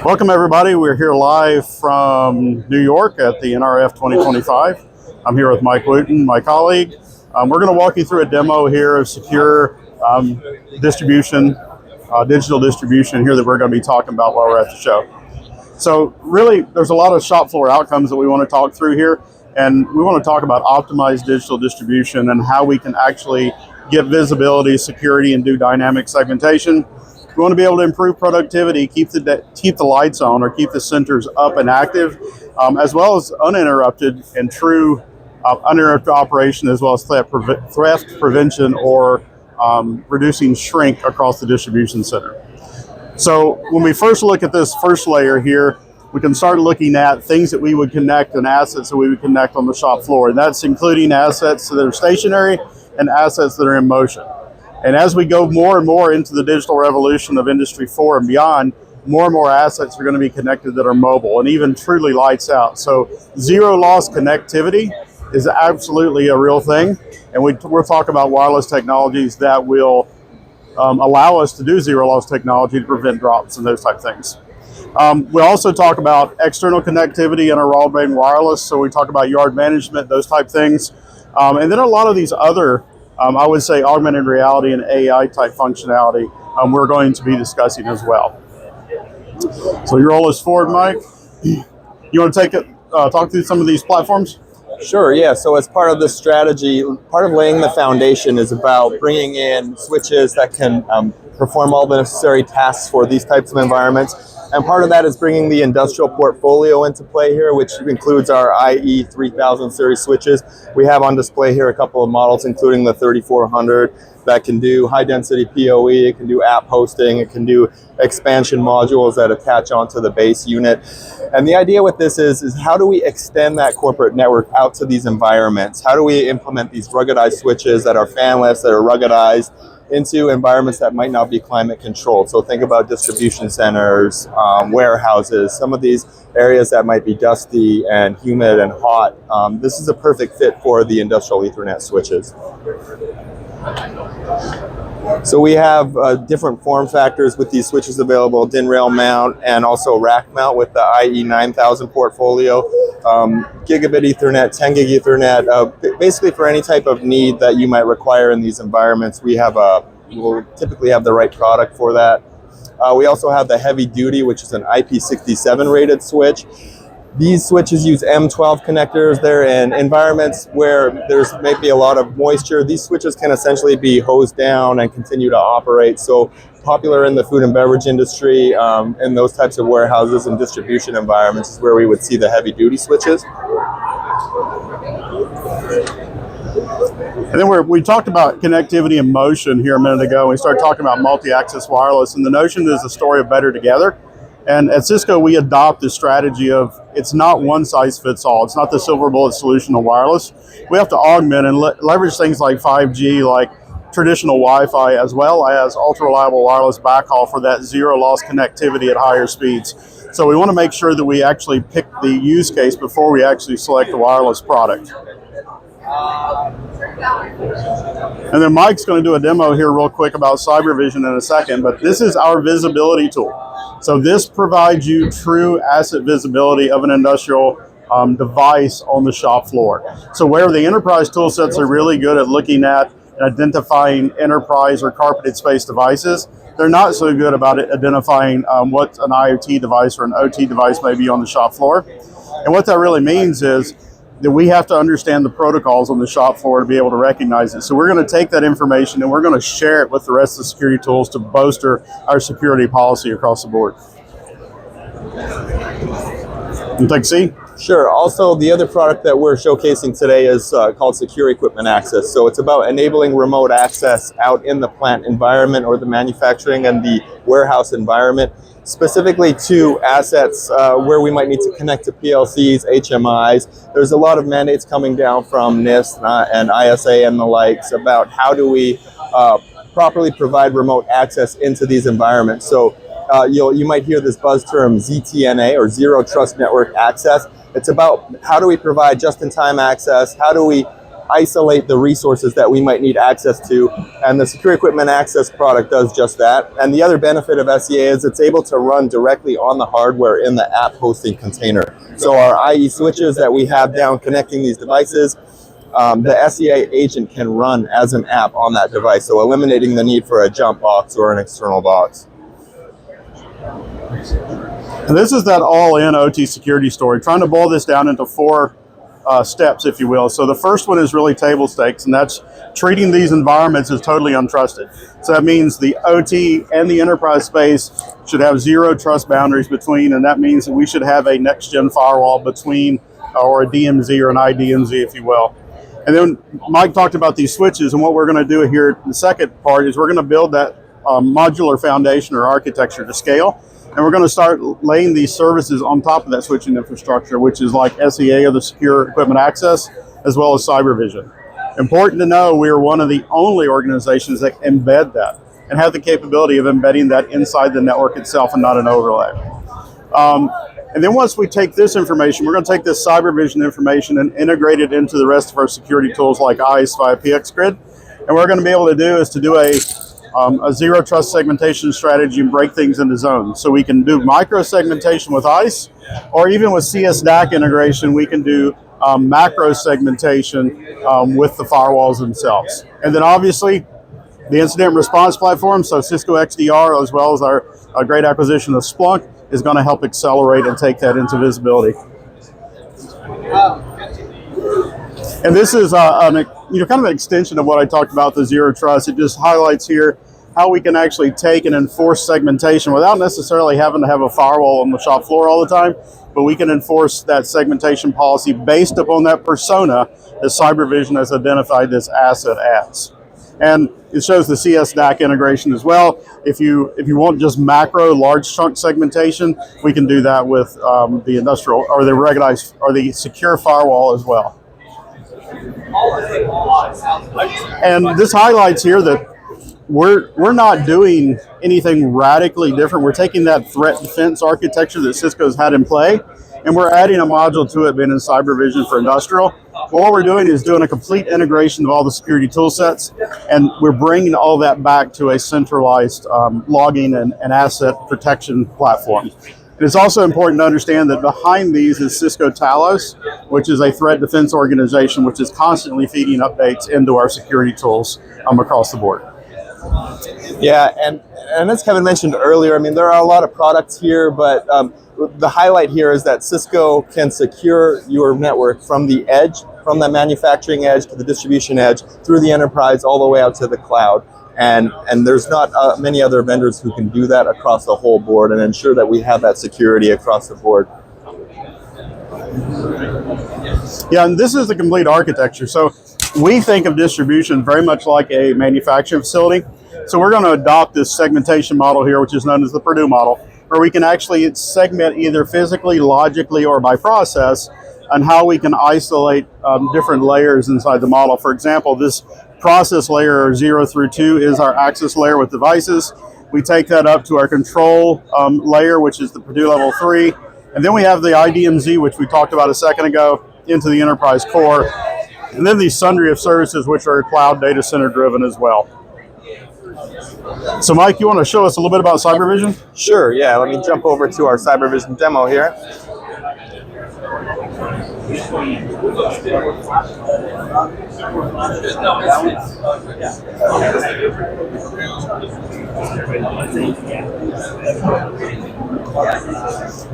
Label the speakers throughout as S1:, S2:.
S1: Welcome everybody. We're here live from New York at the NRF2025. I'm here with Mike Wooten, my colleague. We're going to walk you through a demo here of secure distribution, digital distribution here that we're going to be talking about while we're at the show. So really, there's a lot of shop floor outcomes that we want to talk through here, and we want to talk about optimized digital distribution and how we can actually get visibility, security, and do dynamic segmentation. We want to be able to improve productivity, keep the lights on, or keep the centers up and active, as well as uninterrupted and true uninterrupted operation, as well as theft prevention or reducing shrink across the distribution center. So when we first look at this first layer here, we can start looking at things that we would connect and assets that we would connect on the shop floor. And that's including assets that are stationary and assets that are in motion. And as we go more and more into the digital revolution of Industry 4 and beyond, more and more assets are going to be connected that are mobile and even truly lights out. So zero loss connectivity is absolutely a real thing. And we'll talk about wireless technologies that will allow us to do zero loss technology to prevent drops and those type of things. We'll also talk about external connectivity in our broadband wireless. So we talk about yard management, those type things. And then a lot of these other I would say augmented reality and AI type functionality we're going to be discussing as well. So your roll is forward, Mike. You want to take it, talk through some of these platforms?
S2: Sure, yeah. So as part of this strategy, part of laying the foundation is about bringing in switches that can perform all the necessary tasks for these types of environments. And part of that is bringing the industrial portfolio into play here, which includes our IE3000 series switches. We have on display here a couple of models, including the 3400 that can do high density PoE, it can do app hosting, it can do expansion modules that attach onto the base unit. And the idea with this is how do we extend that corporate network out to these environments? How do we implement these ruggedized switches that are fanless, that are ruggedized, into environments that might not be climate controlled? So think about distribution centers, warehouses, some of these areas that might be dusty and humid and hot. This is a perfect fit for the industrial Ethernet switches. So we have different form factors with these switches available, DIN rail mount and also rack mount with the IE9000 portfolio. Gigabit Ethernet, 10 gig Ethernet, basically for any type of need that you might require in these environments, we'll typically have the right product for that. We also have the heavy duty, which is an IP67 rated switch. These switches use M12 connectors. They're in environments where there's maybe a lot of moisture. These switches can essentially be hosed down and continue to operate. So popular in the food and beverage industry, in those types of warehouses and distribution environments is where we would see the heavy duty switches.
S1: And then we talked about connectivity and motion here a minute ago. We started talking about multi-access wireless, and the notion is the story of better together. And at Cisco, we adopt the strategy of it's not one size fits all. It's not the silver bullet solution of wireless. We have to augment and leverage things like 5G, like traditional Wi-Fi, as well as ultra reliable wireless backhaul for that zero loss connectivity at higher speeds. So we want to make sure that we actually pick the use case before we actually select the wireless product. And then Mike's going to do a demo here real quick about CyberVision in a second, but this is our visibility tool. So this provides you true asset visibility of an industrial device on the shop floor. So where the enterprise tool sets are really good at looking at and identifying enterprise or carpeted space devices, they're not so good about identifying what an IoT device or an OT device may be on the shop floor. And what that really means is that we have to understand the protocols on the shop floor to be able to recognize it. So we're going to take that information and we're going to share it with the rest of the security tools to bolster our security policy across the board. You take a seat?
S2: Sure. Also, the other product that we're showcasing today is called Secure Equipment Access. So it's about enabling remote access out in the plant environment or the manufacturing and the warehouse environment, specifically to assets where we might need to connect to PLCs, HMIs. There's a lot of mandates coming down from NIST and ISA and the likes about how do we properly provide remote access into these environments. So you might hear this buzz term ZTNA, or Zero Trust Network Access. It's about how do we provide just-in-time access, how do we isolate the resources that we might need access to. And the Secure Equipment Access product does just that. And the other benefit of SEA is it's able to run directly on the hardware in the app hosting container. So our IE switches that we have down connecting these devices, the SEA agent can run as an app on that device, so eliminating the need for a jump box or an external box.
S1: And this is that all-in OT security story, trying to boil this down into 4 steps, if you will. So the first one is really table stakes, and that's treating these environments as totally untrusted. So that means the OT and the enterprise space should have zero trust boundaries between, and that means that we should have a next-gen firewall between, or a DMZ or an IDMZ, if you will. And then Mike talked about these switches, and what we're going to do here, the second part, is we're going to build that modular foundation or architecture to scale. And we're going to start laying these services on top of that switching infrastructure, which is like SEA or the Secure Equipment Access, as well as CyberVision. Important to know, we are one of the only organizations that embed that and have the capability of embedding that inside the network itself and not an overlay. And then once we take this information, we're going to take this CyberVision information and integrate it into the rest of our security tools like ICE via PXGrid. And what we're going to be able to do is to do a zero trust segmentation strategy and break things into zones. So we can do micro segmentation with ICE, or even with CS-DAC integration, we can do macro segmentation with the firewalls themselves. And then obviously the incident response platform, so Cisco XDR, as well as our great acquisition of Splunk, is going to help accelerate and take that into visibility. And this is kind of an extension of what I talked about, the zero trust. It just highlights here how we can actually take and enforce segmentation without necessarily having to have a firewall on the shop floor all the time, but we can enforce that segmentation policy based upon that persona that CyberVision has identified this asset as. And it shows the CS-DAC integration as well. If you want just macro large chunk segmentation, we can do that with the industrial or the recognized or the secure firewall as well. And this highlights here that we're not doing anything radically different. We're taking that threat defense architecture that Cisco's had in play, and we're adding a module to it, being in CyberVision for industrial. But what we're doing is doing a complete integration of all the security tool sets, and we're bringing all that back to a centralized logging and asset protection platform. And it's also important to understand that behind these is Cisco Talos, which is a threat defense organization, which is constantly feeding updates into our security tools across the board.
S2: Yeah, and as Kevin mentioned earlier, I mean, there are a lot of products here, but the highlight here is that Cisco can secure your network from the edge, from the manufacturing edge to the distribution edge, through the enterprise, all the way out to the cloud. And there's not many other vendors who can do that across the whole board and ensure that we have that security across the board.
S1: Yeah, and this is the complete architecture. So we think of distribution very much like a manufacturing facility. So we're going to adopt this segmentation model here, which is known as the Purdue model, where we can actually segment either physically, logically, or by process, and how we can isolate different layers inside the model. For example, this process layer 0 through 2 is our access layer with devices. We take that up to our control layer, which is the Purdue level 3. And then we have the IDMZ, which we talked about a second ago, into the enterprise core. And then these sundry of services, which are cloud data center driven as well. So Mike, you want to show us a little bit about CyberVision?
S2: Sure, yeah. Let me jump over to our CyberVision demo here.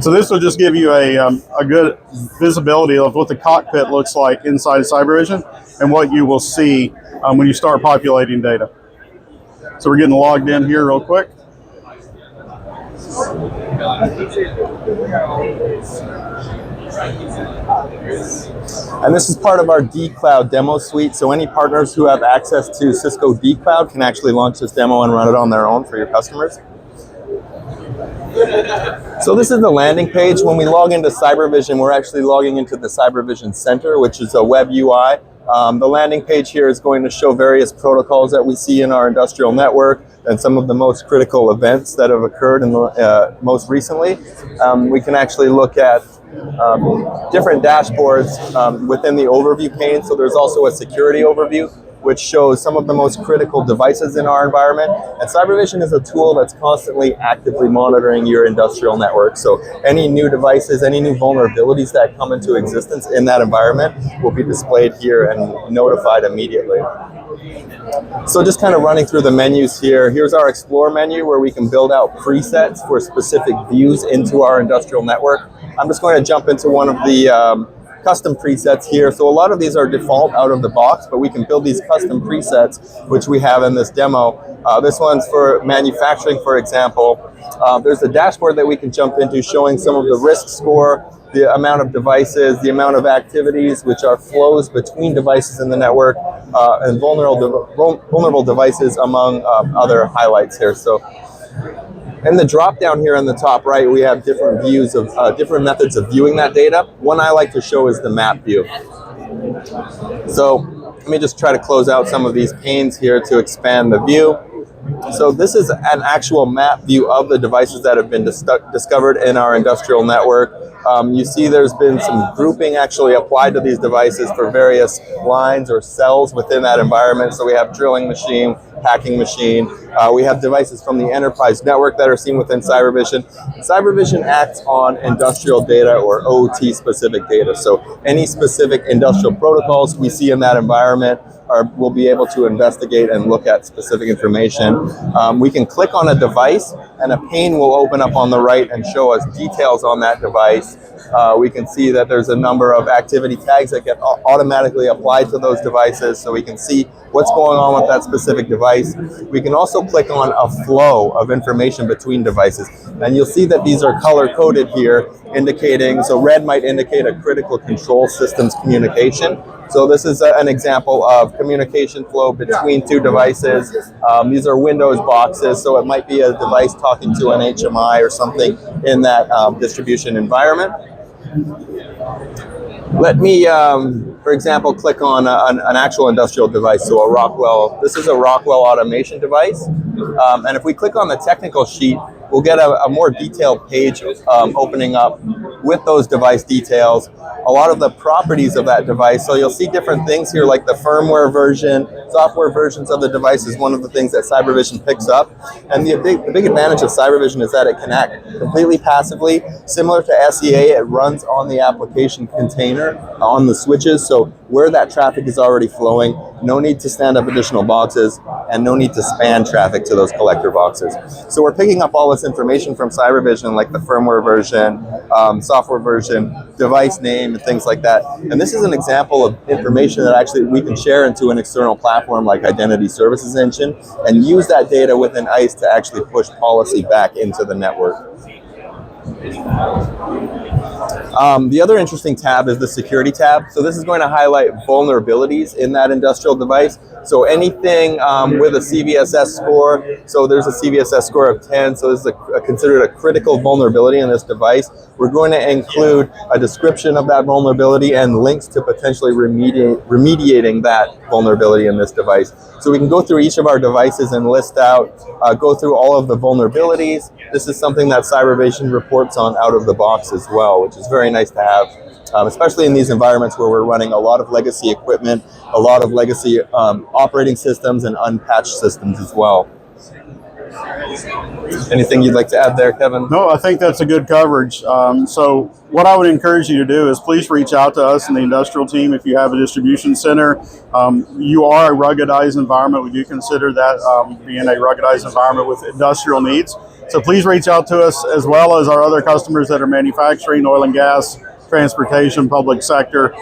S1: So this will just give you a good visibility of what the cockpit looks like inside of CyberVision and what you will see when you start populating data. So we're getting logged in here real quick.
S2: And this is part of our D-Cloud demo suite. So any partners who have access to Cisco D-Cloud can actually launch this demo and run it on their own for your customers. So this is the landing page. When we log into CyberVision, we're actually logging into the CyberVision Center, which is a web UI. The landing page here is going to show various protocols that we see in our industrial network and some of the most critical events that have occurred in the, most recently. We can actually look at different dashboards within the overview pane. So there's also a security overview, which shows some of the most critical devices in our environment. And CyberVision is a tool that's constantly actively monitoring your industrial network. So any new devices, any new vulnerabilities that come into existence in that environment will be displayed here and notified immediately. So just kind of running through the menus here. Here's our Explore menu where we can build out presets for specific views into our industrial network. I'm just going to jump into one of the custom presets here. So a lot of these are default out of the box, but we can build these custom presets, which we have in this demo. This one's for manufacturing, for example. There's a dashboard that we can jump into showing some of the risk score, the amount of devices, the amount of activities, which are flows between devices in the network, and vulnerable devices, among other highlights here. So in the drop down here in the top right, we have different views of different methods of viewing that data. One I like to show is the map view. So let me just try to close out some of these panes here to expand the view. So this is an actual map view of the devices that have been discovered in our industrial network. You see there's been some grouping actually applied to these devices for various lines or cells within that environment. So we have drilling machine, packing machine. We have devices from the enterprise network that are seen within CyberVision. CyberVision acts on industrial data or OT specific data. So any specific industrial protocols we see in that environment we'll be able to investigate and look at specific information. We can click on a device and a pane will open up on the right and show us details on that device. We can see that there's a number of activity tags that get automatically applied to those devices, so we can see what's going on with that specific device. We can also click on a flow of information between devices, and you'll see that these are color coded here, indicating, so red might indicate a critical control systems communication. So this is an example of communication flow between two devices. These are Windows boxes, so it might be a device talking to an HMI or something in that distribution environment. Let me, for example, click on an actual industrial device, so a Rockwell. This is a Rockwell automation device. And if we click on the technical sheet, we'll get a more detailed page opening up with those device details, a lot of the properties of that device. So you'll see different things here, like the firmware version, software versions of the device is one of the things that CyberVision picks up. And the big advantage of CyberVision is that it can act completely passively. Similar to SEA, it runs on the application container on the switches. So where that traffic is already flowing, no need to stand up additional boxes and no need to span traffic to those collector boxes. So we're picking up all this information from CyberVision, like the firmware version, software version, device name, and things like that. And this is an example of information that actually we can share into an external platform like Identity Services Engine and use that data within ICE to actually push policy back into the network. The other interesting tab is the security tab. So this is going to highlight vulnerabilities in that industrial device. So anything with a CVSS score, so there's a CVSS score of 10, so this is considered a critical vulnerability in this device. We're going to include a description of that vulnerability and links to potentially remediating that vulnerability in this device. So we can go through each of our devices and list out, go through all of the vulnerabilities. This is something that CyberVision reports on out of the box as well, which is very nice to have, especially in these environments where we're running a lot of legacy equipment, a lot of legacy operating systems and unpatched systems as well. Anything you'd like to add there, Kevin?
S1: No, I think that's a good coverage. So what I would encourage you to do is please reach out to us in the industrial team if you have a distribution center. You are a ruggedized environment. We do consider that being a ruggedized environment with industrial needs. So please reach out to us, as well as our other customers that are manufacturing, oil and gas, transportation, public sector.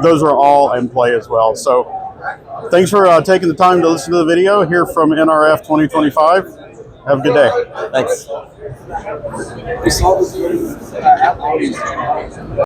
S1: Those are all in play as well. So thanks for taking the time to listen to the video here from NRF 2025. Have a good day.
S2: Thanks.